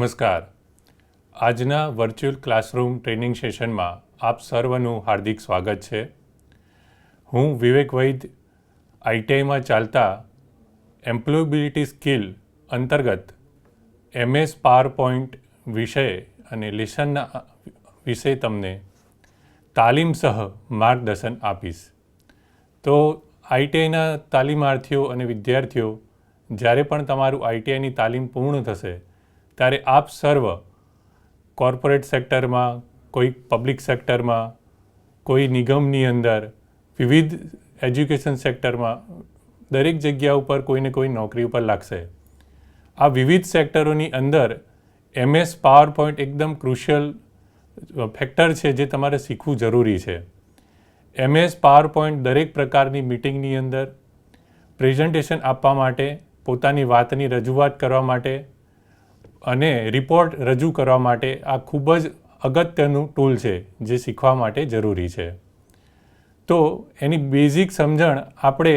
નમસ્કાર. આજના virtual classroom training સેશનમાં આપ સર્વનું હાર્દિક સ્વાગત છે. હું વિવેક વૈદ આઈટીઆઈમાં ચાલતા એમ્પ્લોયબિલિટી સ્કિલ અંતર્ગત MS પાવરપોઈન્ટ વિષય અને લેસનના વિશે તમને તાલીમ સહ માર્ગદર્શન આપીશ. તો આઈટીઆઈના તાલીમાર્થીઓ અને વિદ્યાર્થીઓ જ્યારે પણ તમારું આઈટીઆઈની તાલીમ પૂર્ણ થશે ત્યારે આપ સર્વ કોર્પોરેટ સેક્ટરમાં, કોઈ પબ્લિક સેક્ટરમાં, કોઈ નિગમની અંદર, વિવિધ એજ્યુકેશન સેક્ટરમાં દરેક જગ્યા ઉપર કોઈને કોઈ નોકરી ઉપર લાગશે. આ વિવિધ સેક્ટરોની અંદર MS પાવરપોઈન્ટ એકદમ ક્રુશિયલ ફેક્ટર છે જે તમારે શીખવું જરૂરી છે. MS પાવરપોઈન્ટ દરેક પ્રકારની મિટિંગની અંદર પ્રેઝન્ટેશન આપવા માટે, પોતાની વાતની રજૂઆત કરવા માટે અને રિપોર્ટ રજૂ કરવા માટે આ ખૂબ જ અગત્યનું ટૂલ છે જે શીખવા માટે જરૂરી છે. તો એની બેઝિક સમજણ આપણે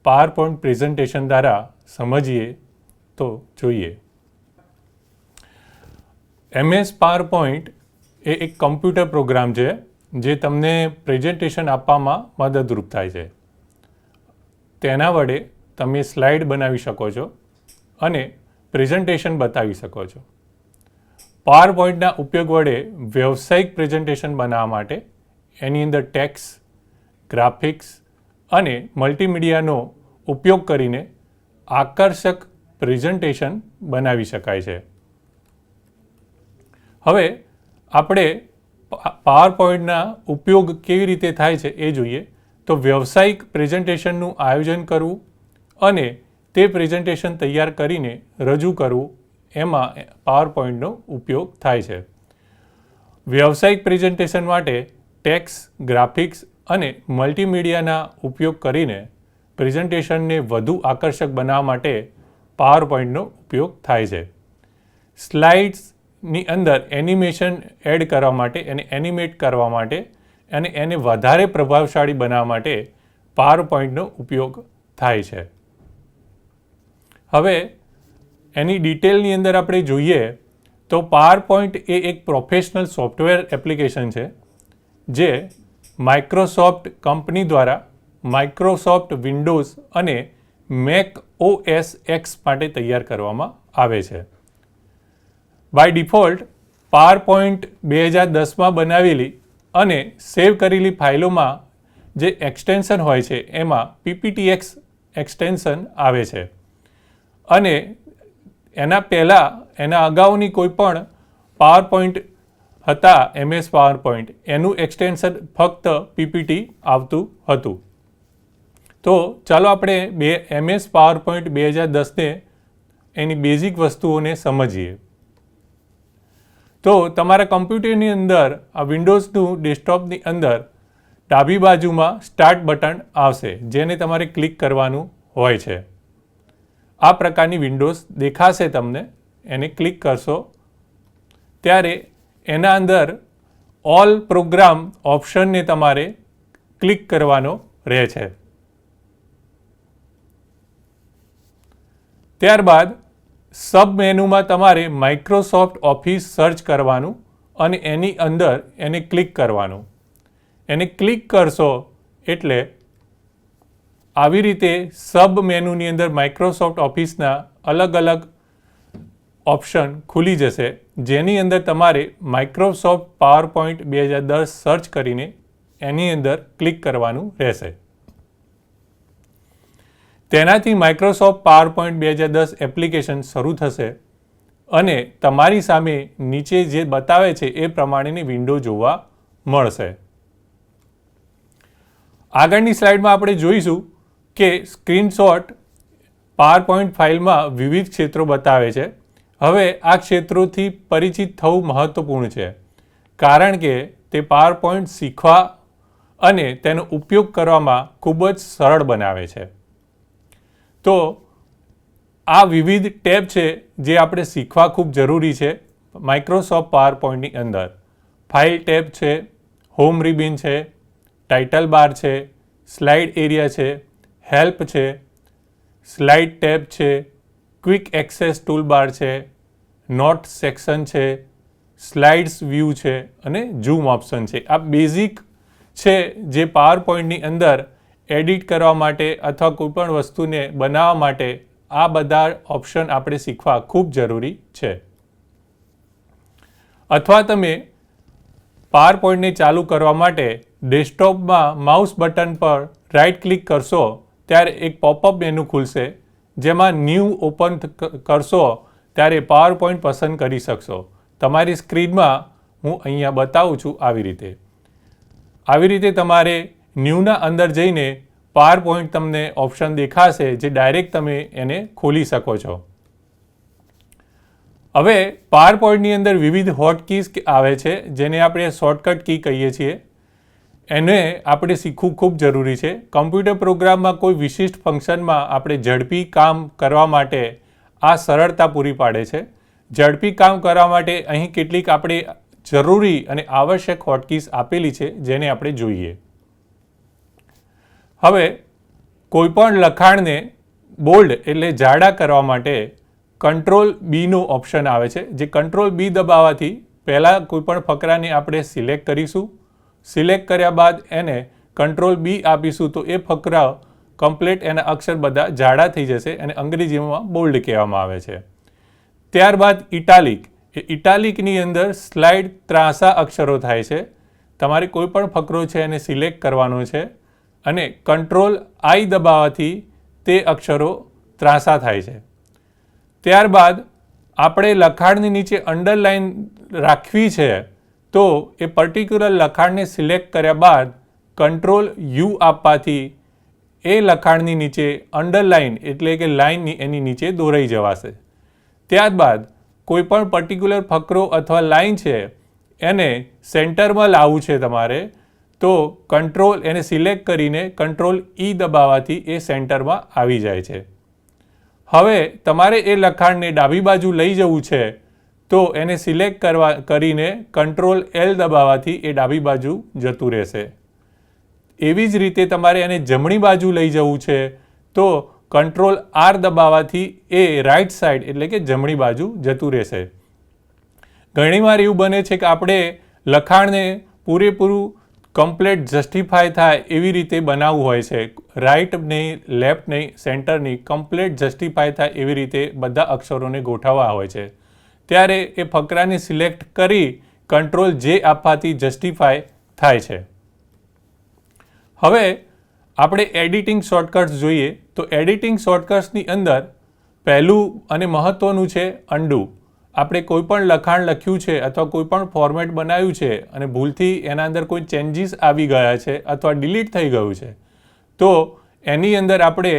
પાવરપોઈન્ટ પ્રેઝન્ટેશન દ્વારા સમજીએ તો જોઈએ. MS પાવરપોઈન્ટ એ એક કમ્પ્યુટર પ્રોગ્રામ છે જે તમને પ્રેઝન્ટેશન આપવામાં મદદરૂપ થાય છે. તેના વડે તમે સ્લાઇડ બનાવી શકો છો અને પ્રેઝન્ટેશન બતાવી શકો છો. પાવરપોઈન્ટના ઉપયોગ વડે વ્યવસાયિક પ્રેઝન્ટેશન બનાવવા માટે એની અંદર ટેક્સ્ટ, ગ્રાફિક્સ અને મલ્ટીમીડિયાનો ઉપયોગ કરીને આકર્ષક પ્રેઝન્ટેશન બનાવી શકાય છે. હવે આપણે પાવરપોઈન્ટના ઉપયોગ કેવી રીતે થાય છે એ જોઈએ. તો વ્યવસાયિક પ્રેઝન્ટેશનનું આયોજન કરવું અને તે પ્રેઝન્ટેશન તૈયાર કરીને રજૂ કરવું એમાં પાવરપોઈન્ટનો ઉપયોગ થાય છે. વ્યવસાયિક પ્રેઝન્ટેશન માટે ટેક્સ્ટ, ગ્રાફિક્સ અને મલ્ટીમીડિયાના ઉપયોગ કરીને પ્રેઝન્ટેશનને વધુ આકર્ષક બનાવવા માટે પાવરપોઈન્ટનો ઉપયોગ થાય છે. સ્લાઇડ્સની અંદર એનિમેશન એડ કરવા માટે, એને એનિમેટ કરવા માટે અને એને વધારે પ્રભાવશાળી બનાવવા માટે પાવરપોઈન્ટનો ઉપયોગ થાય છે. હવે એની ડિટેલની અંદર આપણે જોઈએ તો પાવરપોઈન્ટ એ એક પ્રોફેશનલ સોફ્ટવેર એપ્લિકેશન છે જે માઇક્રોસોફ્ટ કંપની દ્વારા માઇક્રોસોફ્ટ વિન્ડોઝ અને મેક OS X માટે તૈયાર કરવામાં આવે છે. બાય ડિફોલ્ટ પાવરપોઈન્ટ 2010માં બનાવેલી અને સેવ કરેલી ફાઇલોમાં જે એક્સટેન્શન હોય છે એમાં PPTX એક્સટેન્શન આવે છે અને એના પહેલાં, એના અગાઉની કોઈ પણ પાવરપોઈન્ટ હતા MS પાવરપોઈન્ટ એનું એક્સટેન્શન ફક્ત PPT આવતું હતું. તો ચાલો આપણે MS પાવરપોઈન્ટ 2010ને એની બેઝિક વસ્તુઓને સમજીએ. તો તમારા કમ્પ્યુટરની અંદર આ વિન્ડોઝનું ડેસ્કટોપની અંદર ડાબી બાજુમાં સ્ટાર્ટ બટન આવશે જેને તમારે ક્લિક કરવાનું હોય છે. આ પ્રકારની વિન્ડોઝ દેખાશે તમને. એને ક્લિક કરશો ત્યારે એના અંદર ઓલ પ્રોગ્રામ ઓપ્શનને તમારે ક્લિક કરવાનો રહે છે. ત્યારબાદ સબ મેનુમાં તમારે માઇક્રોસોફ્ટ ઓફિસ સર્ચ કરવાનું અને એની અંદર એને ક્લિક કરવાનું. એને ક્લિક કરશો એટલે આવી રીતે સબ મેનુની અંદર માઇક્રોસોફ્ટ ઓફિસના અલગ અલગ ઓપ્શન ખુલી જશે જેની અંદર તમારે માઇક્રોસોફ્ટ પાવરપોઈન્ટ 2010 સર્ચ કરીને એની અંદર ક્લિક કરવાનું રહેશે. તેનાથી માઇક્રોસોફ્ટ પાવરપોઈન્ટ 2010 એપ્લિકેશન શરૂ થશે અને તમારી સામે નીચે જે બતાવે છે એ પ્રમાણેની વિન્ડો જોવા મળશે. આગળની સ્લાઇડમાં આપણે જોઈશું કે સ્ક્રીનશોટ પાવરપોઈન્ટ ફાઇલમાં વિવિધ ક્ષેત્રો બતાવે છે. હવે આ ક્ષેત્રોથી પરિચિત થવું મહત્વપૂર્ણ છે કારણ કે તે પાવરપોઈન્ટ શીખવા અને તેનો ઉપયોગ કરવામાં ખૂબ જ સરળ બનાવે છે. તો આ વિવિધ ટેબ છે જે આપણે શીખવા ખૂબ જરૂરી છે માઇક્રોસોફ્ટ પાવરપોઈન્ટની અંદર. ફાઇલ ટેબ છે, હોમ રિબિન છે, ટાઇટલ બાર છે, સ્લાઇડ એરિયા છે, હેલ્પ છે, સ્લાઇડ ટેબ છે, ક્વિક એક્સેસ ટૂલબાર છે, નોટ સેક્શન છે, સ્લાઇડ્સ વ્યૂ છે અને ઝૂમ ઓપ્શન છે. આ બેઝિક છે જે પાવર પોઈન્ટની અંદર એડિટ કરવા માટે અથવા કોઈપણ વસ્તુને બનાવવા માટે આ બધા ઓપ્શન આપણે શીખવા ખૂબ જરૂરી છે. અથવા તમે પાવર પોઈન્ટને ચાલુ કરવા માટે ડેસ્કટોપમાં માઉસ બટન પર રાઇટ ક્લિક કરશો ત્યારે એક પોપઅપ મેનુ ખુલશે, જેમાં ન્યૂ ઓપન કરશો ત્યારે પાવર પોઈન્ટ પસંદ કરી શકશો. તમારી સ્ક્રીનમાં હું અહીંયા બતાવું છું આવી રીતે તમારે ન્યૂના અંદર જઈને પાવર પોઈન્ટ તમને ઓપ્શન દેખાશે, જે ડાયરેક્ટ તમે એને ખોલી શકો છો. હવે પાવર પોઈન્ટની અંદર વિવિધ હોટ કીઝ આવે છે, જેને આપણે શોર્ટકટ કી કહીએ છીએ. એને આપણે શીખવું ખૂબ જરૂરી છે. કમ્પ્યુટર પ્રોગ્રામમાં કોઈ વિશિષ્ટ ફંક્શનમાં આપણે ઝડપી કામ કરવા માટે આ સરળતા પૂરી પાડે છે. ઝડપી કામ કરવા માટે અહીં કેટલીક આપણે જરૂરી અને આવશ્યક હોટકીઝ આપેલી છે, જેને આપણે જોઈએ. હવે કોઈપણ લખાણને બોલ્ડ એટલે જાડા કરવા માટે કંટ્રોલ બીનો ઓપ્શન આવે છે, જે કંટ્રોલ બી દબાવવાથી પહેલાં કોઈપણ ફકરાને આપણે સિલેક્ટ કરીશું. સિલેક્ટ કર્યા બાદ એને કંટ્રોલ બી આપીશું તો એ ફકરા કમ્પ્લીટ એના અક્ષર બધા જાડા થઈ જશે અને અંગ્રેજીમાં બોલ્ડ કહેવામાં આવે છે. ત્યારબાદ ઇટાલિકની અંદર સ્લાઇડ ત્રાંસા અક્ષરો થાય છે. તમારે કોઈ પણ ફકરો છે એને સિલેક્ટ કરવાનો છે અને કંટ્રોલ આઈ દબાવવાથી તે અક્ષરો ત્રાંસા થાય છે. ત્યારબાદ આપણે લખાણની નીચે અંડરલાઇન રાખવી છે તો એ પર્ટિક્યુલર લખાણને સિલેક્ટ કર્યા બાદ કંટ્રોલ યુ આપવાથી એ લખાણની નીચે અંડરલાઇન એટલે કે લાઇનની એની નીચે દોરાઈ જવાશે. ત્યારબાદ કોઈપણ પર્ટિક્યુલર ફકરો અથવા લાઇન છે એને સેન્ટરમાં લાવવું છે તમારે તો કંટ્રોલ એને સિલેક્ટ કરીને કંટ્રોલ ઈ દબાવવાથી એ સેન્ટરમાં આવી જાય છે. હવે તમારે એ લખાણને ડાબી બાજુ લઈ જવું છે તો એને સિલેક્ટ કરીને કંટ્રોલ એલ દબાવવાથી એ ડાબી બાજુ જતું રહેશે. એવી જ રીતે તમારે એને જમણી બાજુ લઈ જવું છે તો કંટ્રોલ આર દબાવવાથી એ રાઇટ સાઈડ એટલે કે જમણી બાજુ જતું રહેશે. ઘણીવાર એવું બને છે કે આપણે લખાણને પૂરેપૂરું કમ્પ્લીટ જસ્ટિફાય થાય એવી રીતે બનાવવું હોય છે. રાઇટ નહીં, લેફ્ટ નહીં, સેન્ટર નહીં, કમ્પ્લીટ જસ્ટિફાય થાય એવી રીતે બધા અક્ષરોને ગોઠવવા હોય છે. ત્યારે એ ફકરાને સિલેક્ટ કરી કંટ્રોલ જે આપવાથી જસ્ટિફાય થાય છે. હવે આપણે એડિટિંગ શોર્ટકટ્સ જોઈએ તો એડિટિંગ શોર્ટકટ્સની અંદર પહેલું અને મહત્ત્વનું છે અન્ડુ. આપણે કોઈપણ લખાણ લખ્યું છે અથવા કોઈપણ ફોર્મેટ બનાવ્યું છે અને ભૂલથી એના અંદર કોઈ ચેન્જીસ આવી ગયા છે અથવા ડિલીટ થઈ ગયું છે તો એની અંદર આપણે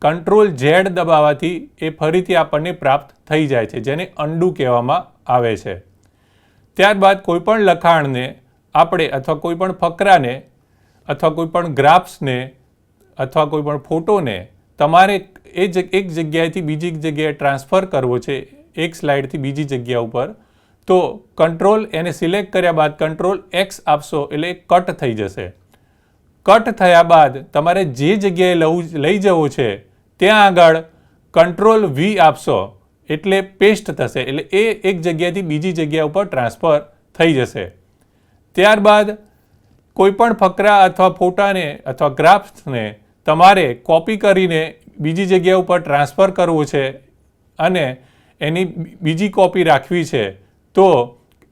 કંટ્રોલ ઝેડ દબાવવાથી એ ફરીથી આપણને પ્રાપ્ત થઈ જાય છે, જેને અન્ડુ કહેવામાં આવે છે. ત્યારબાદ કોઈપણ લખાણને આપણે અથવા કોઈપણ ફકરાને અથવા કોઈપણ ગ્રાફ્સને અથવા કોઈપણ ફોટોને તમારે એક જગ્યાએથી બીજી જગ્યાએ ટ્રાન્સફર કરવો છે, એક સ્લાઇડથી બીજી જગ્યા ઉપર, તો કંટ્રોલ એને સિલેક્ટ કર્યા બાદ કંટ્રોલ એક્સ આપશો એટલે કટ થઈ જશે. કટ થયા બાદ તમારે જે જગ્યાએ લઈ જવો છે ત્યાં આગળ કંટ્રોલ વી આપશો એટલે પેસ્ટ થશે, એટલે એ એક જગ્યાએથી બીજી જગ્યા ઉપર ટ્રાન્સફર થઈ જશે. ત્યારબાદ કોઈપણ ફકરા અથવા ફોટાને અથવા ગ્રાફ્સને તમારે કોપી કરીને બીજી જગ્યા ઉપર ટ્રાન્સફર કરવો છે અને એની બીજી કોપી રાખવી છે તો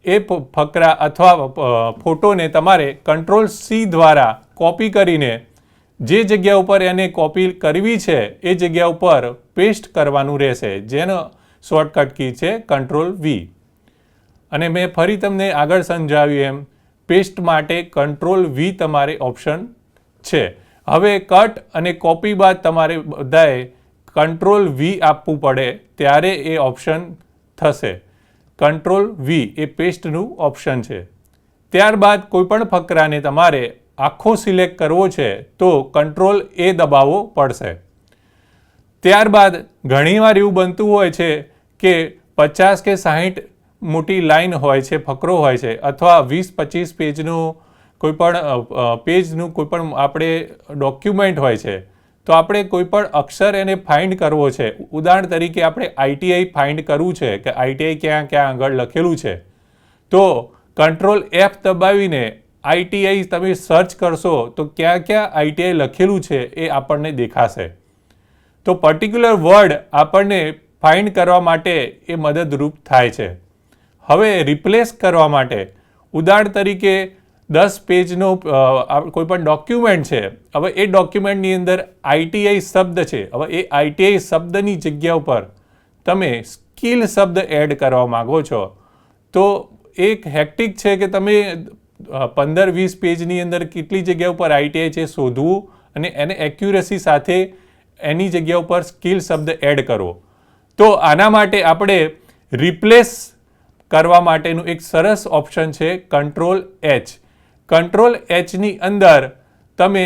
એ ફકરા અથવા ફોટોને તમારે કંટ્રોલ સી દ્વારા કોપી કરીને જે જગ્યા ઉપર એને કોપી કરવી છે એ જગ્યા ઉપર પેસ્ટ કરવાનું રહેશે, જેનો શોર્ટકટ કી છે કંટ્રોલ વી. અને મેં ફરી તમને આગળ સમજાવ્યું એમ પેસ્ટ માટે કંટ્રોલ વી તમારે ઓપ્શન છે. હવે કટ અને કોપી બાદ તમારે બધાએ કંટ્રોલ વી આપવું પડે ત્યારે એ ઓપ્શન થશે. કંટ્રોલ વી એ પેસ્ટનું ઓપ્શન છે. ત્યારબાદ કોઈપણ ફકરાને તમારે આખો સિલેક્ટ કરવો છે તો કંટ્રોલ એ દબાવવો પડશે. ત્યારબાદ ઘણીવાર એવું બનતું હોય છે કે 50 કે 60 મોટી લાઈન હોય છે, ફકરો હોય છે અથવા 20-25 પેજનું કોઈપણ આપણે ડોક્યુમેન્ટ હોય છે તો આપણે કોઈ પણ અક્ષર એને ફાઇન્ડ કરવો છે. ઉદાહરણ તરીકે આપણે ITI ફાઇન્ડ કરવું છે કે ITI ક્યાં ક્યાં આગળ લખેલું છે, તો કંટ્રોલ F દબાવીને ITI તમે સર્ચ કરશો તો ક્યાં ક્યાં ITI લખેલું છે એ આપણને દેખાશે. તો પર્ટિક્યુલર વર્ડ આપણને ફાઇન્ડ કરવા માટે એ મદદરૂપ થાય છે. હવે રિપ્લેસ કરવા માટે ઉદાહરણ તરીકે 10 પેજનો કોઈ પણ ડોક્યુમેન્ટ છે. હવે એ ડોક્યુમેન્ટની અંદર ITI શબ્દ છે. હવે એ ITI શબ્દની જગ્યા ઉપર તમે સ્કિલ શબ્દ એડ કરવા માગો છો, તો એક હેક્ટિક છે કે તમે 15-20 પેજની અંદર કેટલી જગ્યા ઉપર ITI છે શોધવું અને એને એક્યુરેસી સાથે એની જગ્યા ઉપર સ્કિલ શબ્દ એડ કરવો. તો આના માટે આપણે રિપ્લેસ કરવા માટેનું એક સરસ ઓપ્શન છે કંટ્રોલ H. કંટ્રોલ Hની અંદર તમે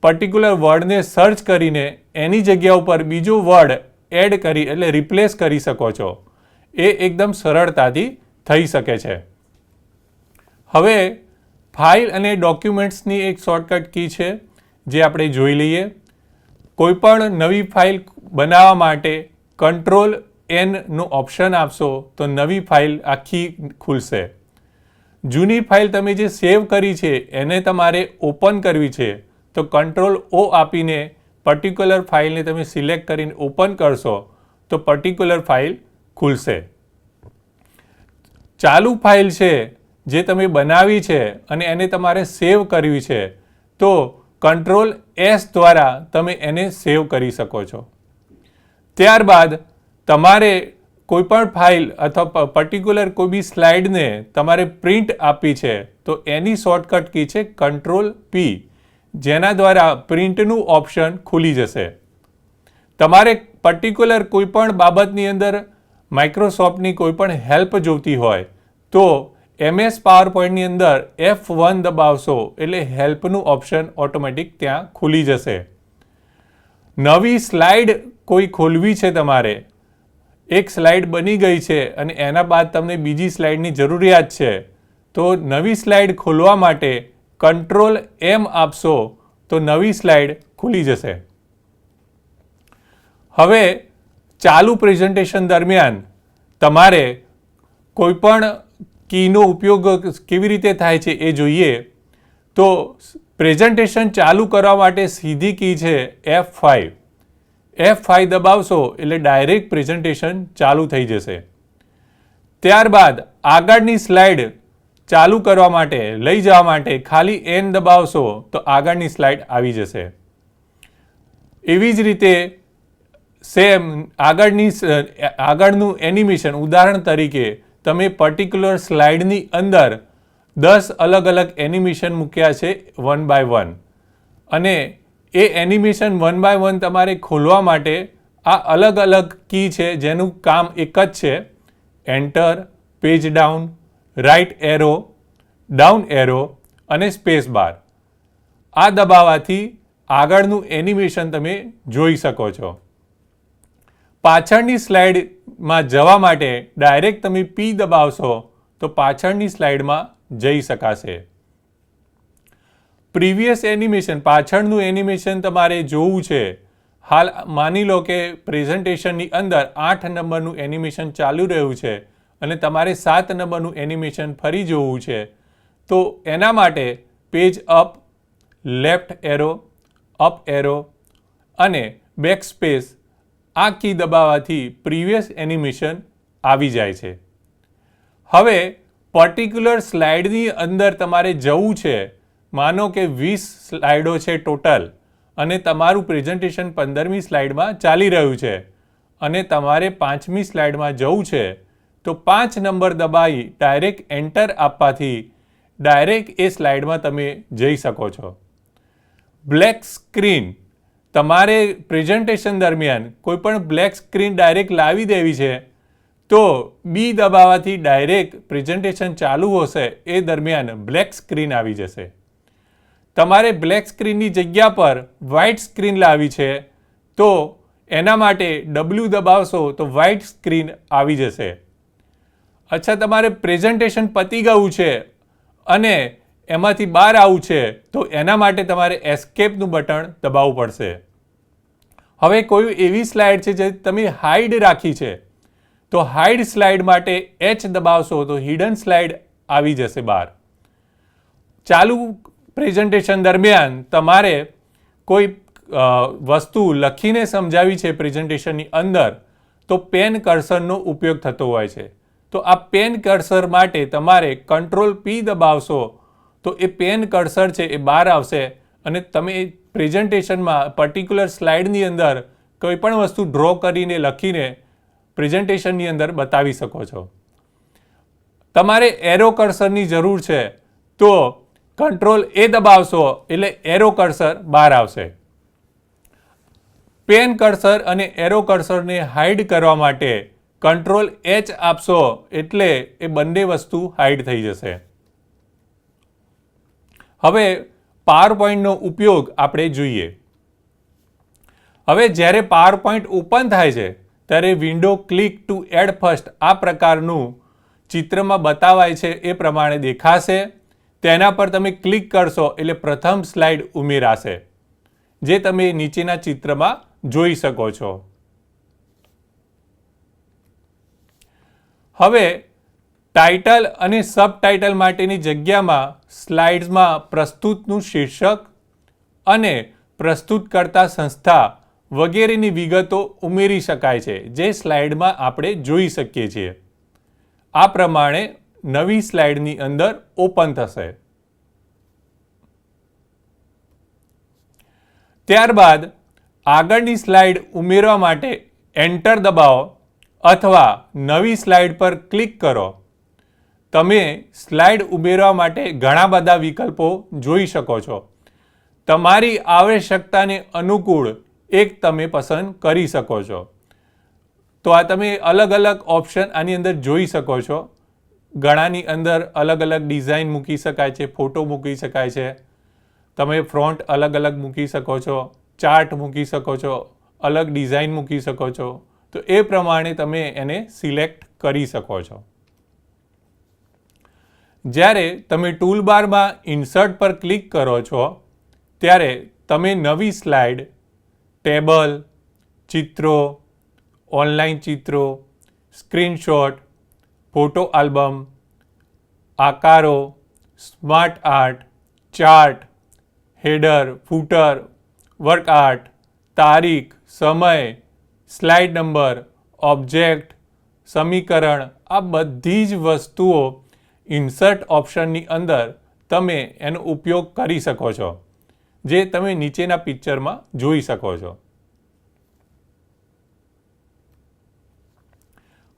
પર્ટિક્યુલર વર્ડને સર્ચ કરીને એની જગ્યા ઉપર બીજો વર્ડ એડ કરી એટલે રિપ્લેસ કરી શકો છો. એ એકદમ સરળતાથી થઈ શકે છે. હવે ફાઇલ અને ડોક્યુમેન્ટ્સની એક શોર્ટકટ કી છે જે આપણે જોઈ લઈએ. કોઈપણ નવી ફાઇલ બનાવવા માટે કંટ્રોલ Nનો ઓપ્શન આપશો તો નવી ફાઇલ આખી ખુલશે. જૂની ફાઇલ તમે જે સેવ કરી છે એને તમારે ઓપન કરવી છે તો કંટ્રોલ O આપીને પર્ટિક્યુલર ફાઇલને તમે સિલેક્ટ કરીને ઓપન કરશો તો પર્ટિક્યુલર ફાઇલ ખુલશે. ચાલુ ફાઇલ છે જે તમે બનાવી છે અને એને તમારે સેવ કરવી છે તો કંટ્રોલ S દ્વારા તમે એને સેવ કરી શકો છો. ત્યારબાદ તમારે કોઈપણ ફાઇલ અથવા પર્ટિક્યુલર કોઈ બી સ્લાઇડને તમારે પ્રિન્ટ આપી છે તો એની શોર્ટકટ કી છે કંટ્રોલ P, જેના દ્વારા પ્રિન્ટનું ઓપ્શન ખુલી જશે. તમારે પર્ટિક્યુલર કોઈપણ બાબતની અંદર માઇક્રોસોફ્ટની કોઈપણ હેલ્પ જોઈતી હોય તો MS પાવરપોઈન્ટની અંદર F1 દબાવશો એટલે હેલ્પનું ઓપ્શન ઓટોમેટિક ત્યાં ખુલી જશે. નવી સ્લાઇડ કોઈ ખોલવી છે, તમારે એક સ્લાઇડ બની ગઈ છે અને એના બાદ તમને બીજી સ્લાઇડની જરૂરિયાત છે, તો નવી સ્લાઇડ ખોલવા માટે કંટ્રોલ M આપશો તો નવી સ્લાઇડ ખુલી જશે. હવે ચાલુ પ્રેઝન્ટેશન દરમિયાન તમારે કોઈપણ કીનો ઉપયોગ કેવી રીતે થાય છે એ જોઈએ. તો પ્રેઝન્ટેશન ચાલુ કરવા માટે સીધી કી છે F5. F5 દબાવશો એટલે ડાયરેક્ટ પ્રેઝન્ટેશન ચાલુ થઈ જશે. ત્યારબાદ આગળની સ્લાઇડ ચાલુ કરવા માટે લઈ જવા માટે ખાલી N દબાવશો તો આગળની સ્લાઇડ આવી જશે. એવી જ રીતે સેમ આગળનું એનિમેશન ઉદાહરણ તરીકે તમે પર્ટિક્યુલર સ્લાઇડની અંદર 10 અલગ અલગ એનિમેશન મૂક્યા છે 1 by 1 અને એ એનિમેશન 1 by 1 તમારે ખોલવા માટે આ અલગ અલગ કી છે જેનું કામ એક જ છે. Enter, page down, right arrow, down arrow અને સ્પેસ બાર. આ દબાવવાથી આગળનું એનિમેશન તમે જોઈ શકો છો. પાછળની સ્લાઇડમાં જવા માટે ડાયરેક્ટ તમે P દબાવશો તો પાછળની સ્લાઇડમાં જઈ શકાશે. પ્રીવિયસ એનિમેશન, પાછળનું એનિમેશન તમારે જોવું છે. હાલ માની લો કે પ્રેઝન્ટેશનની અંદર 8 નંબરનું એનિમેશન ચાલુ રહ્યું છે અને તમારે 7 નંબરનું એનિમેશન ફરી જોવું છે, તો એના માટે page up, left arrow, up arrow અને બેક સ્પેસ આ કી દબાવવાથી પ્રીવિયસ એનિમેશન આવી જાય છે. હવે પર્ટિક્યુલર સ્લાઇડની અંદર તમારે જવું છે. માનો કે 20 સ્લાઇડો છે ટોટલ અને તમારું પ્રેઝન્ટેશન 15મી સ્લાઇડમાં ચાલી રહ્યું છે અને તમારે 5મી સ્લાઇડમાં જવું છે, તો 5 નંબર દબાવી ડાયરેક્ટ એન્ટર આપવાથી ડાયરેક્ટ એ સ્લાઇડમાં તમે જઈ શકો છો. બ્લેક સ્ક્રીન, તમારે પ્રેઝન્ટેશન દરમિયાન કોઈપણ બ્લેક સ્ક્રીન ડાયરેક્ટ લાવી દેવી છે તો B દબાવવાથી ડાયરેક્ટ પ્રેઝન્ટેશન ચાલુ હશે એ દરમિયાન બ્લેક સ્ક્રીન આવી જશે. તમારે બ્લેક સ્ક્રીનની જગ્યા પર વ્હાઇટ સ્ક્રીન લાવી છે તો એના માટે W દબાવશો તો વ્હાઇટ સ્ક્રીન આવી જશે. અચ્છા, તમારે પ્રેઝન્ટેશન પતી ગયું છે અને એમાંથી બહાર આવવું છે તો એના માટે તમારે એસ્કેપનું બટન દબાવવું પડશે. હવે કોઈ એવી સ્લાઇડ છે જે તમે હાઈડ રાખી છે, તો હાઈડ સ્લાઇડ માટે H દબાવશો તો હિડન સ્લાઇડ આવી જશે બહાર. ચાલુ પ્રેઝન્ટેશન દરમિયાન તમારે કોઈ વસ્તુ લખીને સમજાવી છે પ્રેઝન્ટેશનની અંદર, તો પેન કર્સરનો ઉપયોગ થતો હોય છે. તો આ પેન કર્સર માટે તમારે Ctrl+P દબાવશો તો એ પેન કર્સર છે એ બહાર આવશે અને તમે પ્રેઝન્ટેશનમાં પર્ટિક્યુલર સ્લાઇડની અંદર કોઈ પણ વસ્તુ ડ્રો કરીને લખીને પ્રેઝન્ટેશનની અંદર બતાવી શકો છો. તમારે એરો કર્સરની જરૂર છે તો Ctrl+A દબાવશો એટલે એરો કર્સર બહાર આવશે. પેન કર્સર અને એરો કર્સરને હાઈડ કરવા માટે Ctrl+H આપશો એટલે એ બંને વસ્તુ હાઈડ થઈ જશે. હવે પાવરપોઈન્ટનો ઉપયોગ આપણે જોઈએ. હવે જ્યારે પાવરપોઈન્ટ ઓપન થાય છે ત્યારે window click to add first આ પ્રકારનું ચિત્રમાં બતાવાય છે એ પ્રમાણે દેખાશે. તેના પર તમે ક્લિક કરશો એટલે પ્રથમ સ્લાઇડ ઉમેરાશે, જે તમે નીચેના ચિત્રમાં જોઈ શકો છો. હવે ટાઇટલ અને સબટાઇટલ માટેની જગ્યામાં સ્લાઇડ્સમાં પ્રસ્તુતનું શીર્ષક અને પ્રસ્તુત કરતા સંસ્થા વગેરેની વિગતો ઉમેરી શકાય છે, જે સ્લાઇડમાં આપણે જોઈ શકીએ છીએ. આ પ્રમાણે નવી સ્લાઇડની અંદર ઓપન થશે. ત્યારબાદ આગળની સ્લાઇડ ઉમેરવા માટે એન્ટર દબાવો અથવા નવી સ્લાઇડ પર ક્લિક કરો. તમે સ્લાઇડ ઉમેરવા માટે ઘણા બધા વિકલ્પો જોઈ શકો છો. તમારી આવશ્યકતાને અનુકૂળ એક તમે પસંદ કરી શકો છો. તો આ તમે અલગ અલગ ઓપ્શન આની અંદર જોઈ શકો છો. ઘણાની અંદર અલગ અલગ ડિઝાઇન મૂકી શકાય છે, ફોટો મૂકી શકાય છે, તમે ફ્રોન્ટ અલગ અલગ મૂકી શકો છો, ચાર્ટ મૂકી શકો છો, અલગ ડિઝાઇન મૂકી શકો છો. તો એ પ્રમાણે તમે એને સિલેક્ટ કરી શકો છો. જ્યારે તમે ટૂલબારમાં ઇન્સર્ટ પર ક્લિક કરો છો ત્યારે તમે નવી સ્લાઇડ, ટેબલ, ચિત્રો, ઓનલાઈન ચિત્રો, સ્ક્રીનશોટ, ફોટો આલ્બમ, આકારો, smart art, chart, header, footer, work art, તારીખ, સમય, સ્લાઇડ નંબર, ઓબ્જેક્ટ, સમીકરણ, આ બધી જ વસ્તુઓ ઇન્સર્ટ ઓપ્શનની અંદર તમે એનો ઉપયોગ કરી શકો છો, જે તમે નીચેના પિક્ચરમાં જોઈ શકો છો.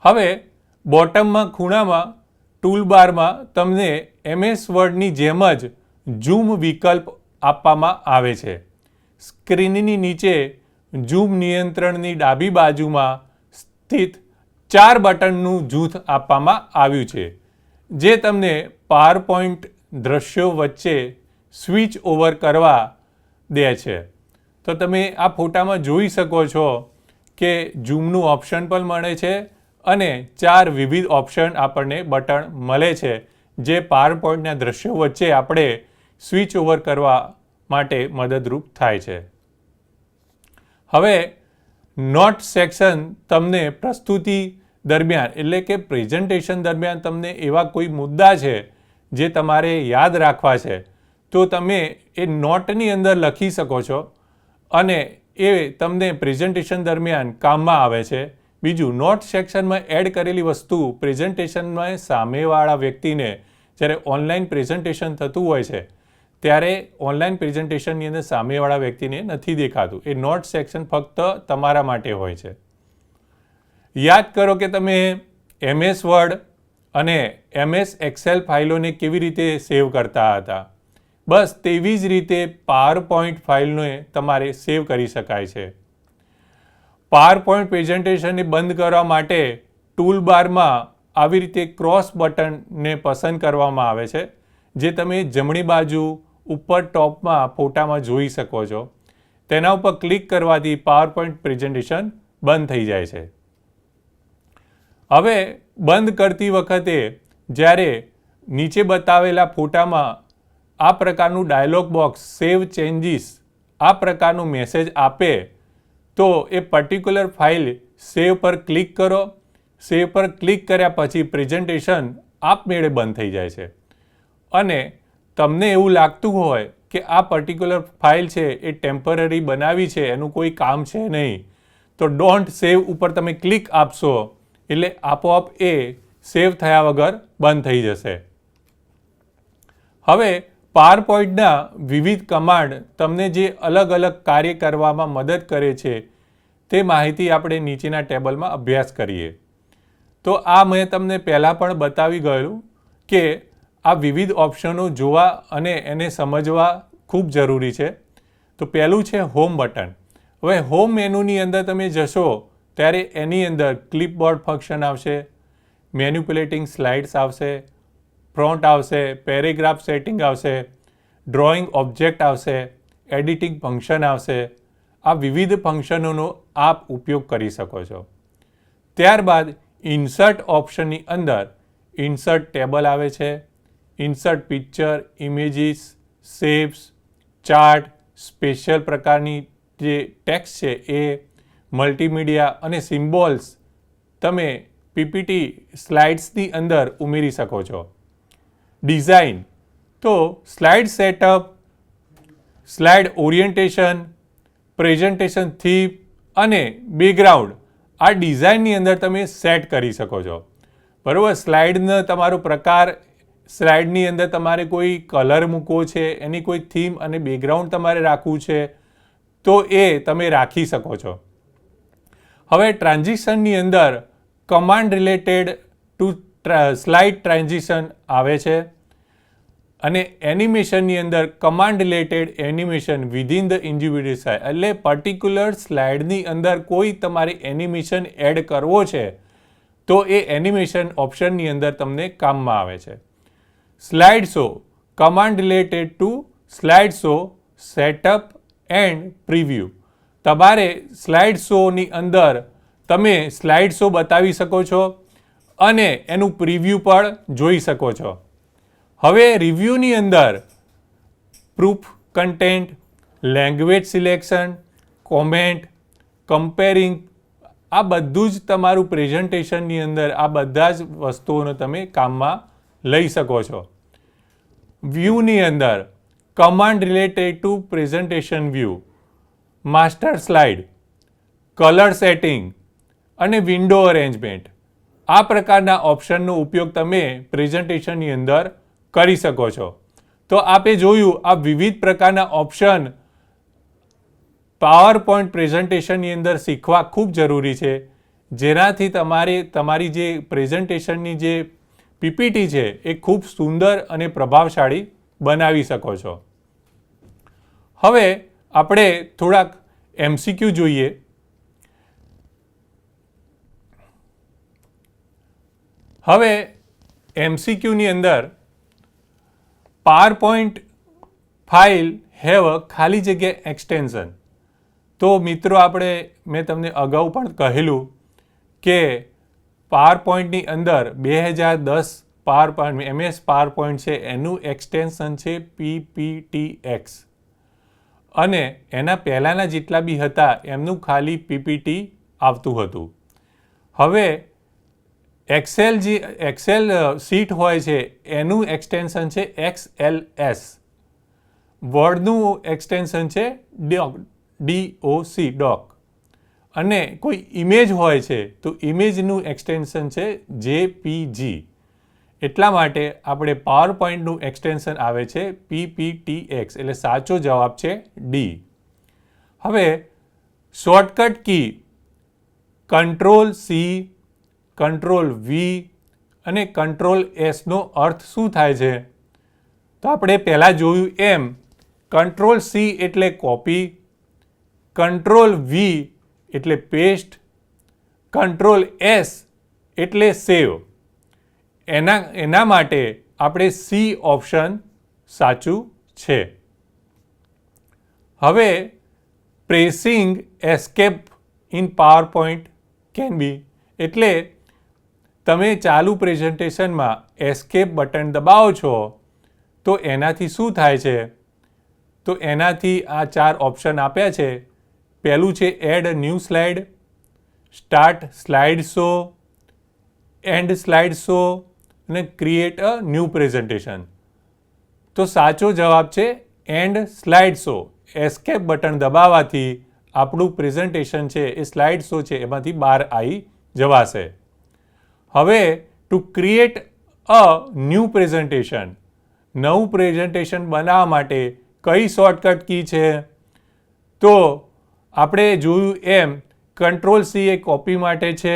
હવે બોટમમાં ખૂણામાં ટૂલબારમાં તમને MS વર્ડની જેમ જ ઝૂમ વિકલ્પ આપવામાં આવે છે. સ્ક્રીનની નીચે ઝૂમ નિયંત્રણની ડાબી બાજુમાં સ્થિત 4 બટનનું જૂથ આપવામાં આવ્યું છે, જે તમને પાવરપોઈન્ટ દ્રશ્યો વચ્ચે સ્વિચ ઓવર કરવા દે છે. તો તમે આ ફોટામાં જોઈ શકો છો કે ઝૂમનું ઓપ્શન પણ મળે છે અને 4 વિવિધ ઓપ્શન આપણને બટન મળે છે, જે પાવરપોઈન્ટના દ્રશ્યો વચ્ચે આપણે સ્વિચ ઓવર કરવા માટે મદદરૂપ થાય છે. હવે નોટ સેક્શન તમને પ્રસ્તુતિ દરમિયાન એટલે કે પ્રેઝન્ટેશન દરમિયાન તમને એવા કોઈ મુદ્દા છે જે તમારે યાદ રાખવા છે, તો તમે એ નોટની અંદર લખી શકો છો અને એ તમને પ્રેઝન્ટેશન દરમિયાન કામમાં આવે છે. બીજું, નોટ સેક્શનમાં એડ કરેલી વસ્તુ પ્રેઝન્ટેશનમાં સામેવાળા વ્યક્તિને જ્યારે ઓનલાઈન પ્રેઝન્ટેશન થતું હોય છે ત્યારે ઓનલાઈન પ્રેઝન્ટેશનની અંદર સામેવાળા વ્યક્તિને નથી દેખાતું. એ નોટ સેક્શન ફક્ત તમારા માટે હોય છે. યાદ કરો કે તમે MS વર્ડ અને MS એક્સેલ ફાઇલોને કેવી રીતે સેવ કરતા હતા. બસ તેવી જ રીતે પાવરપોઈન્ટ ફાઇલને તમારે સેવ કરી શકાય છે. પાવરપોઈન્ટ પ્રેઝન્ટેશનને બંધ કરવા માટે ટૂલબારમાં આવી રીતે ક્રોસ બટનને પસંદ કરવામાં આવે છે, જે તમે જમણી બાજુ ઉપર ટોપમાં ફોટામાં જોઈ શકો છો. તેના ઉપર ક્લિક કરવાથી પાવરપોઈન્ટ પ્રેઝન્ટેશન બંધ થઈ જાય છે. હવે બંધ કરતી વખતે જ્યારે નીચે બતાવેલા ફોટામાં આ પ્રકારનું ડાયલોગ બોક્સ સેવ ચેન્જીસ આ પ્રકારનું મેસેજ આપે તો એ પર્ટિક્યુલર ફાઇલ સેવ પર ક્લિક કરો. સેવ પર ક્લિક કર્યા પછી પ્રેઝન્ટેશન આપમેળે બંધ થઈ જાય છે. અને તમને એવું લાગતું હોય કે આ પર્ટિક્યુલર ફાઇલ છે એ ટેમ્પરરી બનાવી છે, એનું કોઈ કામ છે નહીં, તો ડોન્ટ સેવ ઉપર તમે ક્લિક આપશો એટલે આપોઆપ એ સેવ થયા વગર બંધ થઈ જશે. હવે પાવર પોઈન્ટના વિવિધ કમાન્ડ તમને જે અલગ અલગ કાર્ય કરવામાં મદદ કરે છે તે માહિતી આપણે નીચેના ટેબલમાં અભ્યાસ કરીએ. તો આ મેં તમને પહેલાં પણ બતાવી ગયેલું કે આ વિવિધ ઓપ્શનો જોવા અને એને સમજવા ખૂબ જરૂરી છે. તો પહેલું છે હોમ બટન. હવે હોમ મેનુની અંદર તમે જશો ત્યારે એની અંદર ક્લિપબોર્ડ ફંક્શન આવશે, મેન્યુપ્યુલેટિંગ સ્લાઇડ્સ આવશે, ફ્રોન્ટ આવશે, પેરેગ્રાફ સેટિંગ આવશે, ડ્રોઈંગ ઓબ્જેક્ટ આવશે, એડિટિંગ ફંક્શન આવશે. આ વિવિધ ફંક્શનોનો આપ ઉપયોગ કરી શકો છો. ત્યારબાદ ઇન્સર્ટ ઓપ્શનની અંદર ઇન્સર્ટ ટેબલ આવે છે, insert picture, images, shapes, chart, special પ્રકારની જે ટેક્સ્ટ છે એ, મલ્ટીમીડિયા અને સિમ્બોલ્સ તમે પીપીટી સ્લાઇડ્સની અંદર ઉમેરી શકો છો. ડિઝાઇન તો slide setup, slide orientation, presentation theme અને બેકગ્રાઉન્ડ આ ડિઝાઇનની અંદર તમે સેટ કરી શકો છો. બરાબર. સ્લાઇડનો તમારો પ્રકાર, સ્લાઇડની અંદર તમારે કોઈ કલર મૂકવો છે, એની કોઈ થીમ અને બેકગ્રાઉન્ડ તમારે રાખવું છે તો એ તમે રાખી શકો છો. હવે ટ્રાન્ઝિશનની અંદર command related to slide transition આવે છે અને એનિમેશનની અંદર command related animation within the individual slide, એટલે પર્ટિક્યુલર સ્લાઇડની અંદર કોઈ તમારે એનિમેશન એડ કરવો છે તો એ એનિમેશન ઓપ્શનની અંદર તમને કામમાં આવે છે. Slide show command related to slide show setup and preview. તમારે સ્લાઇડ શોની અંદર તમે સ્લાઇડ શો બતાવી શકો છો અને એનું પ્રિવ્યૂ પણ જોઈ શકો છો. હવે રિવ્યૂની અંદર proof content, language selection, comment, comparing આ બધું જ તમારું પ્રેઝન્ટેશનની અંદર આ બધા જ વસ્તુઓને તમે કામમાં લઈ શકો છો. વ્યૂની અંદર command related to presentation view, master slide, colour setting અને વિન્ડો અરેન્જમેન્ટ આ પ્રકારના ઓપ્શનનો ઉપયોગ તમે પ્રેઝન્ટેશનની અંદર કરી શકો છો. તો આપે જોયું આ વિવિધ પ્રકારના ઓપ્શન પાવર પોઈન્ટ પ્રેઝન્ટેશનની અંદર શીખવા ખૂબ જરૂરી છે, જેનાથી તમારી જે પ્રેઝન્ટેશનની જે પીપીટી છે એ ખૂબ સુંદર અને પ્રભાવશાળી બનાવી શકો છો. હવે આપણે થોડાક એમસીક્યુ જોઈએ. હવે એમસીક્યુની અંદર પાવર પોઈન્ટ ફાઇલ હેવ ખાલી જગ્યા એક્સટેન્શન. તો મિત્રો મેં તમને અગાઉ પણ કહેલું કે પાવર પોઈન્ટની અંદર 2010 power point MS power point છે એનું એક્સટેન્શન છે PPTX અને એના પહેલાંના જેટલા બી હતા એમનું ખાલી PPT આવતું હતું. હવે એક્સેલ શીટ હોય છે એનું એક્સટેન્શન છે XLS, વર્ડનું એક્સટેન્શન છે DOC અને કોઈ ઇમેજ હોય છે તો ઇમેજનું એક્સટેન્શન છે JPG. એટલા માટે આપણે પાવર પોઈન્ટનું એક્સટેન્શન આવે છે PPTX, એટલે સાચો જવાબ છે D. હવે શોર્ટકટ કી Ctrl+C, Ctrl+V અને Ctrl+S નો અર્થ શું થાય છે? તો આપણે પહેલાં જોયું એમ Ctrl+C એટલે કોપી, Ctrl+V એટલે પેસ્ટ, Ctrl+S એટલે સેવ. એના માટે આપણે C ઓપ્શન સાચું છે. હવે pressing escape in PowerPoint can be, એટલે તમે ચાલુ પ્રેઝન્ટેશનમાં એસ્કેપ બટન દબાવો છો તો એનાથી શું થાય છે? તો એનાથી આ 4 ઓપ્શન આપ્યા છે. પહેલું છે add new slide, start slide show, end slide show અને ક્રિએટ અ ન્યૂ પ્રેઝન્ટેશન. તો સાચો જવાબ છે end slide show. Escape button દબાવવાથી આપણું પ્રેઝન્ટેશન છે એ સ્લાઇડ શો છે એમાંથી બહાર આવી જવાશે. હવે to create a new presentation, નવું પ્રેઝન્ટેશન બનાવવા માટે કઈ શોર્ટકટ કી છે? તો આપણે જોયું એમ Ctrl+C એ કોપી માટે છે,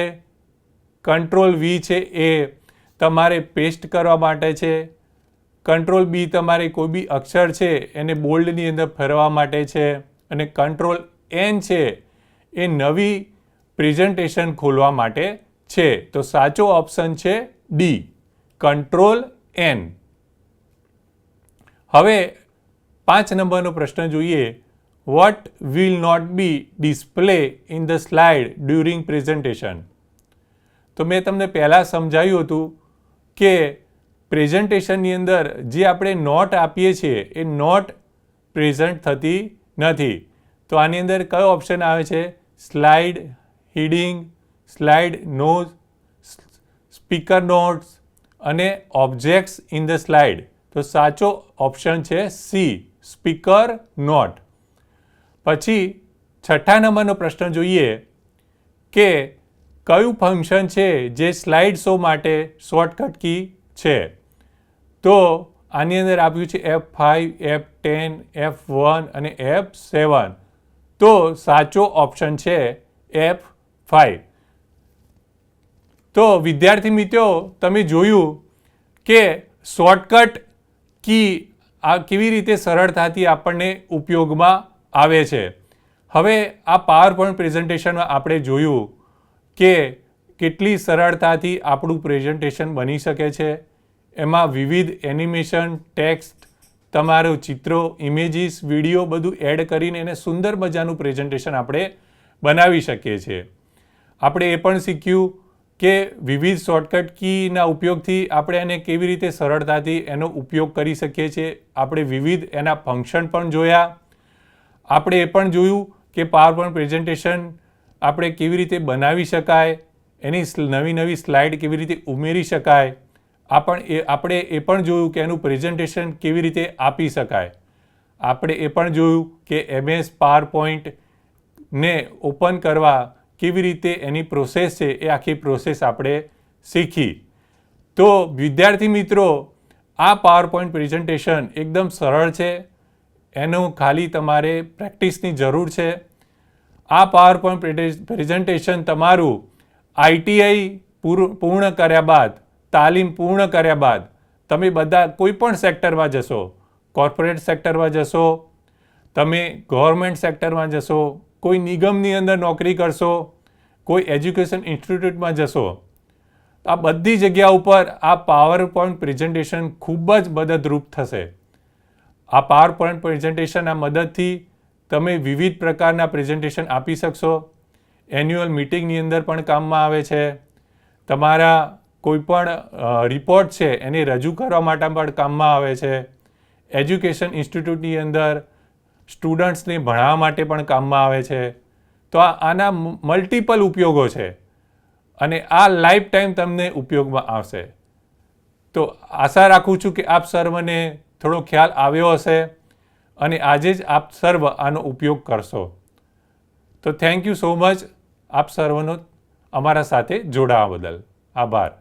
Ctrl+V છે એ તમારે પેસ્ટ કરવા માટે છે, Ctrl+B તમારે કોઈ બી અક્ષર છે એને બોલ્ડની અંદર ફેરવવા માટે છે અને Ctrl+N છે એ નવી પ્રેઝન્ટેશન ખોલવા માટે છે. તો સાચો ઓપ્શન છે ડી, Ctrl+N. હવે 5 નંબરનો પ્રશ્ન જોઈએ. What will not be display in the slide during presentation? તો મેં તમને પહેલાં સમજાવ્યું હતું કે પ્રેઝન્ટેશનની અંદર જે આપણે નોટ આપીએ છીએ એ નોટ પ્રેઝન્ટ થતી નથી. તો આની અંદર કયો ઓપ્શન આવે છે? Slide heading, slide note, speaker notes અને ઓબ્જેક્ટ્સ ઇન ધ સ્લાઇડ. તો સાચો ઓપ્શન છે સી, સ્પીકર નોટ. પછી 6 નંબરનો પ્રશ્ન જોઈએ કે કયું ફંક્શન છે જે સ્લાઇડ શો માટે શોર્ટકટ કી છે? તો આની અંદર આપ્યું છે F5, F10, F1 અને F7. તો સાચો ઓપ્શન છે F5. તો વિદ્યાર્થી મિત્રો, તમે જોયું કે શોર્ટકટ કી આ કેવી રીતે સરળતાથી આપણને ઉપયોગમાં આવે છે. હવે આ પાવરપોઈન્ટ પ્રેઝન્ટેશનમાં આપણે જોયું કે કેટલી સરળતાથી આપણું પ્રેઝન્ટેશન બની શકે છે. એમાં વિવિધ એનિમેશન, ટેક્સ્ટ, તમારું ચિત્રો, ઇમેજીસ, વિડીયો બધું એડ કરીને એને સુંદર મજાનું પ્રેઝન્ટેશન આપણે બનાવી શકીએ છીએ. આપણે એ પણ શીખ્યું કે વિવિધ શોર્ટકટ કીના ઉપયોગથી આપણે એને કેવી રીતે સરળતાથી એનો ઉપયોગ કરી શકીએ છીએ. આપણે વિવિધ એના ફંક્શન પણ જોયા. આપણે એ પણ જોયું કે પાવરપોઈન્ટ પ્રેઝન્ટેશન આપણે કેવી રીતે બનાવી શકાય, એની નવી નવી સ્લાઇડ કેવી રીતે ઉમેરી શકાય. આપણે એ પણ જોયું કે એનું પ્રેઝન્ટેશન કેવી રીતે આપી શકાય. આપણે એ પણ જોયું કે MS પાવરપોઈન્ટને ઓપન કરવા કેવી રીતે એની પ્રોસેસ છે એ આખી પ્રોસેસ આપણે શીખી. તો વિદ્યાર્થી મિત્રો, આ પાવરપોઈન્ટ પ્રેઝન્ટેશન એકદમ સરળ છે. એનું ખાલી તમારે પ્રેક્ટિસની જરૂર છે. આ પાવરપોઈન્ટ પ્રેઝન્ટેશન તમારું ITI પૂર્ણ કર્યા બાદ, તાલીમ પૂર્ણ કર્યા બાદ તમે બધા કોઈ પણ સેક્ટરમાં જશો, કોર્પોરેટ સેક્ટરમાં જશો, તમે ગવર્મેન્ટ સેક્ટરમાં જશો, કોઈ નિગમની અંદર નોકરી કરશો, કોઈ એજ્યુકેશન ઇન્સ્ટિટ્યૂટમાં જશો, આ બધી જગ્યા ઉપર આ પાવરપોઈન્ટ પ્રેઝન્ટેશન ખૂબ જ મદદરૂપ થશે. આ પાવરપોઈન્ટ પ્રેઝન્ટેશનના મદદથી તમે વિવિધ પ્રકારના પ્રેઝન્ટેશન આપી શકશો. એન્યુઅલ મિટિંગની અંદર પણ કામમાં આવે છે. તમારા કોઈ પણ રિપોર્ટ છે એને રજૂ કરવા માટે પણ કામમાં આવે છે. એજ્યુકેશન ઇન્સ્ટિટ્યૂટની અંદર સ્ટુડન્ટ્સને ભણાવવા માટે પણ કામમાં આવે છે. તો આના મલ્ટિપલ ઉપયોગો છે અને આ લાઈફ ટાઈમ તમને ઉપયોગમાં આવશે. તો આશા રાખું છું કે આપ સર્વને થોડો ખ્યાલ આવ્યો હશે અને આજે જ આપ સર્વ આનો ઉપયોગ કરશો. તો થેન્ક યુ સો મચ આપ સર્વનો અમારા સાથે જોડાવા બદલ. આભાર.